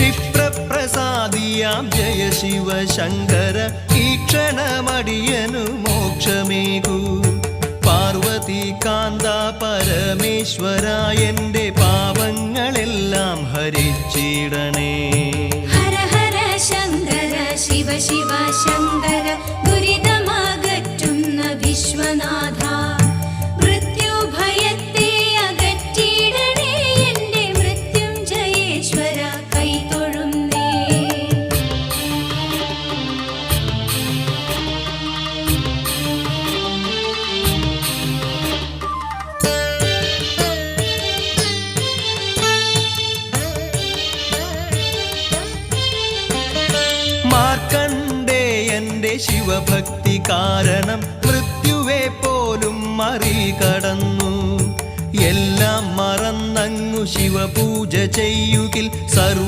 ക്ഷിപ്രപ്രസാദിയാം ജയ ശിവശങ്കര ഈ ക്ഷണമടിയനു മോക്ഷമേകൂ. പാർവതി കാന്ത പരമേശ്വര എന്റെ പാപങ്ങളെല്ലാം ഹരിച്ചിടണേ. ഹര ഹര ശങ്കര ശിവ ശിവ ശങ്കര ദുരിതമകറ്റുന്ന വിശ്വനാഥ മൃത്യുഭയത്തെ അകറ്റിയിടണേ എന്റെ മൃത്യുഞ്ജയേശ്വര കൈതൊഴുന്നേ. മാർക്കണ്ഡേയന്റെ ശിവഭക്തി കാരണം മൃത്യുവെ പോലും മറികടന്നു. എല്ലാം മറന്നങ്ങു ശിവപൂജ ചെയ്യുകിൽ സർവ